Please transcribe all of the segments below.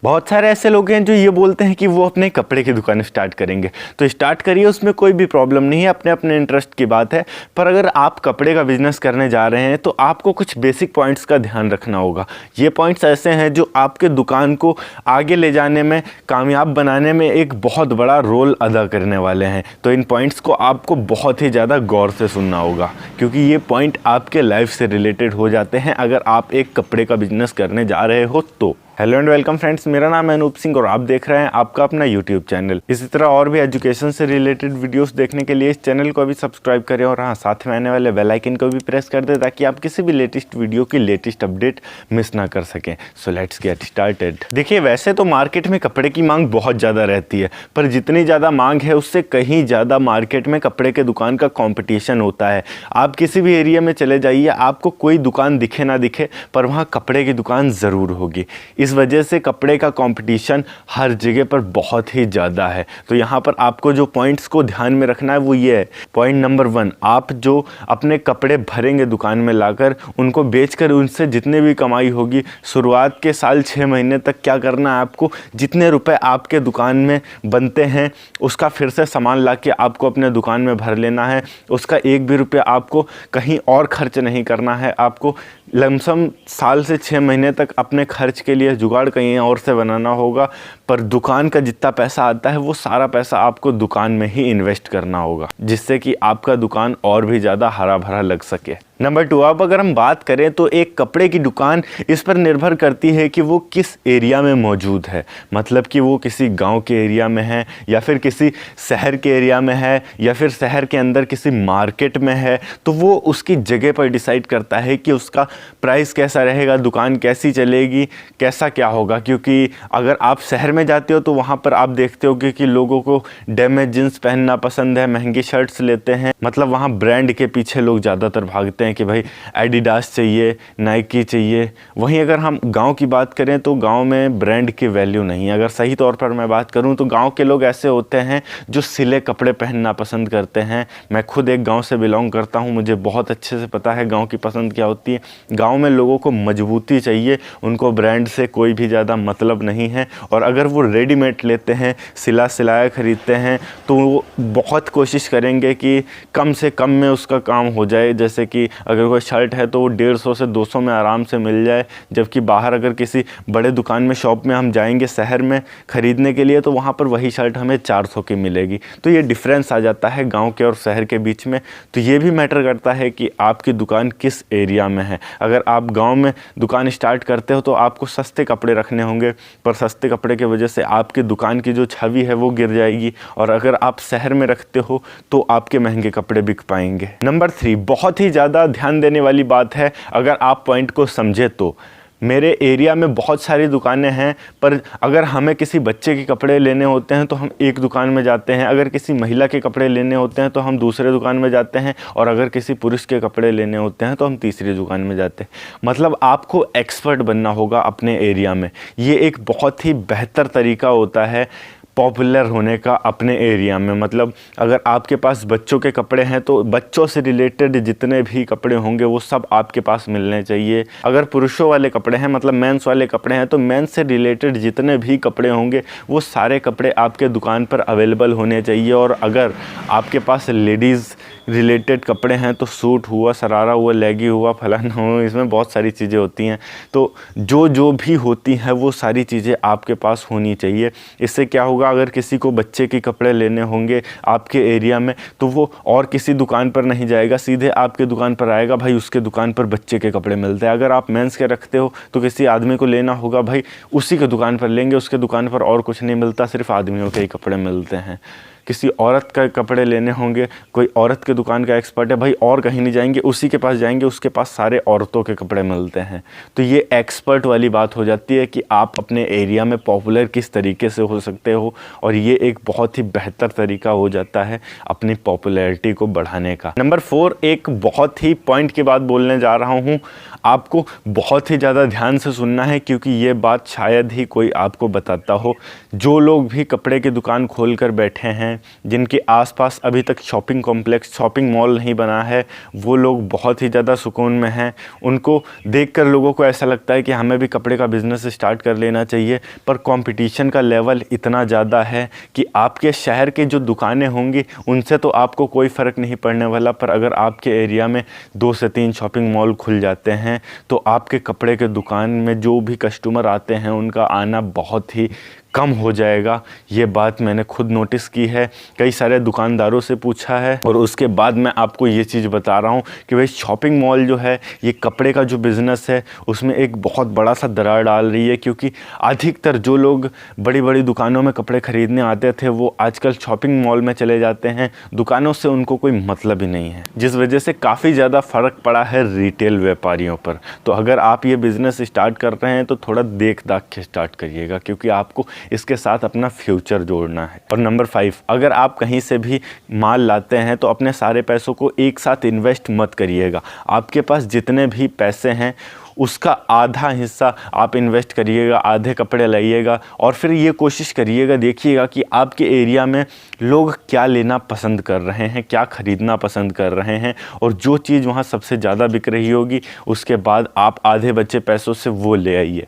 बहुत सारे ऐसे लोग हैं जो ये बोलते हैं कि वो अपने कपड़े की दुकान स्टार्ट करेंगे, तो स्टार्ट करिए, उसमें कोई भी प्रॉब्लम नहीं है, अपने अपने इंटरेस्ट की बात है। पर अगर आप कपड़े का बिजनेस करने जा रहे हैं तो आपको कुछ बेसिक पॉइंट्स का ध्यान रखना होगा। ये पॉइंट्स ऐसे हैं जो आपके दुकान को आगे ले जाने में, कामयाब बनाने में एक बहुत बड़ा रोल अदा करने वाले हैं। तो इन पॉइंट्स को आपको बहुत ही ज़्यादा गौर से सुनना होगा, क्योंकि ये पॉइंट आपके लाइफ से रिलेटेड हो जाते हैं अगर आप एक कपड़े का बिजनेस करने जा रहे हो तो। हेलो एंड वेलकम फ्रेंड्स, मेरा नाम है अनूप सिंह और आप देख रहे हैं आपका अपना यूट्यूब चैनल। इसी तरह और भी एजुकेशन से रिलेटेड वीडियोस देखने के लिए इस चैनल को भी सब्सक्राइब करें और हाँ, साथ में आने वाले बेल आइकन को भी प्रेस कर दें ताकि आप किसी भी लेटेस्ट वीडियो की लेटेस्ट अपडेट मिस ना कर सकें। So let's get started. देखिए, वैसे तो मार्केट में कपड़े की मांग बहुत ज़्यादा रहती है, पर जितनी ज़्यादा मांग है उससे कहीं ज़्यादा मार्केट में कपड़े के दुकान का कॉम्पिटिशन होता है। आप किसी भी एरिया में चले जाइए, आपको कोई दुकान दिखे ना दिखे, पर वहाँ कपड़े की दुकान ज़रूर होगी। इस वजह से कपड़े का कंपटीशन हर जगह पर बहुत ही ज़्यादा है। तो यहाँ पर आपको जो पॉइंट्स को ध्यान में रखना है वो ये है। पॉइंट नंबर 1, आप जो अपने कपड़े भरेंगे दुकान में लाकर, उनको बेचकर उनसे जितने भी कमाई होगी, शुरुआत के साल 6 महीने तक क्या करना है आपको, जितने रुपए आपके दुकान में बनते हैं उसका फिर से सामान लाके आपको अपने दुकान में भर लेना है। उसका एक भी रुपया आपको कहीं और खर्च नहीं करना है। आपको लमसम साल से 6 महीने तक अपने खर्च के लिए जुगाड़ कहीं और से बनाना होगा, पर दुकान का जितना पैसा आता है वो सारा पैसा आपको दुकान में ही इन्वेस्ट करना होगा, जिससे कि आपका दुकान और भी ज़्यादा हरा भरा लग सके। नंबर 2, अब अगर हम बात करें तो एक कपड़े की दुकान इस पर निर्भर करती है कि वो किस एरिया में मौजूद है। मतलब कि वो किसी गांव के एरिया में है या फिर किसी शहर के एरिया में है या फिर शहर के अंदर किसी मार्केट में है, तो वो उसकी जगह पर डिसाइड करता है कि उसका प्राइस कैसा रहेगा, दुकान कैसी चलेगी, कैसा क्या होगा। क्योंकि अगर आप शहर में जाते हो तो वहाँ पर आप देखते हो कि लोगों को डैमेज जींस पहनना पसंद है, महंगी शर्ट्स लेते हैं, मतलब वहाँ ब्रांड के पीछे लोग ज़्यादातर भागते हैं कि भाई एडिडास चाहिए, नाइकी चाहिए। वहीं अगर हम गांव की बात करें तो गांव में ब्रांड की वैल्यू नहीं है। अगर सही तौर पर मैं बात करूं तो गांव के लोग ऐसे होते हैं जो सिले कपड़े पहनना पसंद करते हैं। मैं खुद एक गांव से बिलोंग करता हूं, मुझे बहुत अच्छे से पता है गांव की पसंद क्या होती है। गांव में लोगों को मजबूती चाहिए, उनको ब्रांड से कोई भी ज़्यादा मतलब नहीं है। और अगर वो रेडीमेड लेते हैं, सिला सिलाया ख़रीदते हैं, तो वो बहुत कोशिश करेंगे कि कम से कम में उसका काम हो जाए। जैसे कि अगर कोई शर्ट है तो वो 150 से 200 में आराम से मिल जाए, जबकि बाहर अगर किसी बड़े दुकान में, शॉप में हम जाएंगे शहर में ख़रीदने के लिए, तो वहाँ पर वही शर्ट हमें 400 की मिलेगी। तो ये डिफरेंस आ जाता है गांव के और शहर के बीच में। तो ये भी मैटर करता है कि आपकी दुकान किस एरिया में है। अगर आप गाँव में दुकान स्टार्ट करते हो तो आपको सस्ते कपड़े रखने होंगे, पर सस्ते कपड़े की वजह से आपकी दुकान की जो छवि है वो गिर जाएगी। और अगर आप शहर में रखते हो तो आपके महंगे कपड़े बिक पाएंगे। नंबर 3, बहुत ही ज़्यादा ध्यान देने वाली बात है। अगर आप पॉइंट को समझे तो मेरे एरिया में बहुत सारी दुकानें हैं, पर अगर हमें किसी बच्चे के कपड़े लेने होते हैं तो हम एक दुकान में जाते हैं, अगर किसी महिला के कपड़े लेने होते हैं तो हम दूसरे दुकान में जाते हैं, और अगर किसी पुरुष के कपड़े लेने होते हैं तो हम तीसरी दुकान में जाते हैं। मतलब आपको एक्सपर्ट बनना होगा अपने एरिया में। ये एक बहुत ही बेहतर तरीका होता है पॉपुलर होने का अपने एरिया में। मतलब अगर आपके पास बच्चों के कपड़े हैं तो बच्चों से रिलेटेड जितने भी कपड़े होंगे वो सब आपके पास मिलने चाहिए। अगर पुरुषों वाले कपड़े हैं, मतलब मेंस वाले कपड़े हैं, तो मेंस से रिलेटेड जितने भी कपड़े होंगे वो सारे कपड़े आपके दुकान पर अवेलेबल होने चाहिए। और अगर आपके पास लेडीज़ रिलेटेड कपड़े हैं तो सूट हुआ, शरारा हुआ, लेगी हुआ, फलाना हुआ, इसमें बहुत सारी चीज़ें होती हैं। तो जो भी होती हैं वो सारी चीज़ें आपके पास होनी चाहिए। इससे क्या होगा, अगर किसी को बच्चे के कपड़े लेने होंगे आपके एरिया में तो वो और किसी दुकान पर नहीं जाएगा, सीधे आपके दुकान पर आएगा, भाई उसके दुकान पर बच्चे के कपड़े मिलते हैं। अगर आप मेंस के रखते हो तो किसी आदमी को लेना होगा, भाई उसी के दुकान पर लेंगे, उसके दुकान पर और कुछ नहीं मिलता, सिर्फ आदमियों के ही कपड़े मिलते हैं। किसी औरत का कपड़े लेने होंगे, कोई औरत के दुकान का एक्सपर्ट है, भाई और कहीं नहीं जाएंगे, उसी के पास जाएंगे, उसके पास सारे औरतों के कपड़े मिलते हैं। तो ये एक्सपर्ट वाली बात हो जाती है कि आप अपने एरिया में पॉपुलर किस तरीके से हो सकते हो, और ये एक बहुत ही बेहतर तरीका हो जाता है अपनी पॉपुलैरिटी को बढ़ाने का। नंबर 4, एक बहुत ही पॉइंट की बात बोलने जा रहा हूँ। आपको बहुत ही ज़्यादा ध्यान से सुनना है, क्योंकि ये बात शायद ही कोई आपको बताता हो। जो लोग भी कपड़े की दुकान खोल कर बैठे हैं, जिनके आसपास अभी तक शॉपिंग कॉम्प्लेक्स, शॉपिंग मॉल नहीं बना है, वो लोग बहुत ही ज़्यादा सुकून में हैं। उनको देखकर लोगों को ऐसा लगता है कि हमें भी कपड़े का बिज़नेस स्टार्ट कर लेना चाहिए, पर कंपटीशन का लेवल इतना ज़्यादा है कि आपके शहर के जो दुकानें होंगी उनसे तो आपको कोई फ़र्क नहीं पड़ने वाला, पर अगर आपके एरिया में 2 से 3 शॉपिंग मॉल खुल जाते हैं तो आपके कपड़े के दुकान में जो भी कस्टमर आते हैं उनका आना बहुत ही कम हो जाएगा। ये बात मैंने खुद नोटिस की है, कई सारे दुकानदारों से पूछा है, और उसके बाद मैं आपको ये चीज़ बता रहा हूँ कि भाई शॉपिंग मॉल जो है, ये कपड़े का जो बिज़नेस है उसमें एक बहुत बड़ा सा दरार डाल रही है। क्योंकि अधिकतर जो लोग बड़ी बड़ी दुकानों में कपड़े ख़रीदने आते थे वो आजकल शॉपिंग मॉल में चले जाते हैं। दुकानों से उनको कोई मतलब ही नहीं है, जिस वजह से काफ़ी ज़्यादा फ़र्क पड़ा है रिटेल व्यापारियों पर। तो अगर आप ये बिज़नेस स्टार्ट कर रहे हैं तो थोड़ा देख दाख के स्टार्ट करिएगा, क्योंकि आपको इसके साथ अपना फ्यूचर जोड़ना है। और नंबर 5, अगर आप कहीं से भी माल लाते हैं तो अपने सारे पैसों को एक साथ इन्वेस्ट मत करिएगा। आपके पास जितने भी पैसे हैं उसका आधा हिस्सा आप इन्वेस्ट करिएगा, आधे कपड़े लाइएगा, और फिर ये कोशिश करिएगा, देखिएगा कि आपके एरिया में लोग क्या लेना पसंद कर रहे हैं, क्या ख़रीदना पसंद कर रहे हैं, और जो चीज़ वहाँ सबसे ज़्यादा बिक रही होगी उसके बाद आप आधे बचे पैसों से वो ले आइए।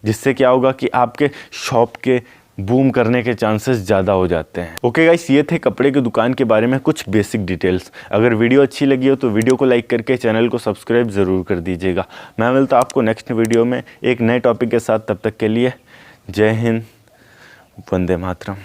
जिससे क्या होगा कि आपके शॉप के बूम करने के चांसेस ज़्यादा हो जाते हैं। ओके गाइस, ये थे कपड़े की दुकान के बारे में कुछ बेसिक डिटेल्स। अगर वीडियो अच्छी लगी हो तो वीडियो को लाइक करके चैनल को सब्सक्राइब ज़रूर कर दीजिएगा। मैं मिलता हूं आपको नेक्स्ट वीडियो में एक नए टॉपिक के साथ। तब तक के लिए जय हिंद, वंदे मातरम।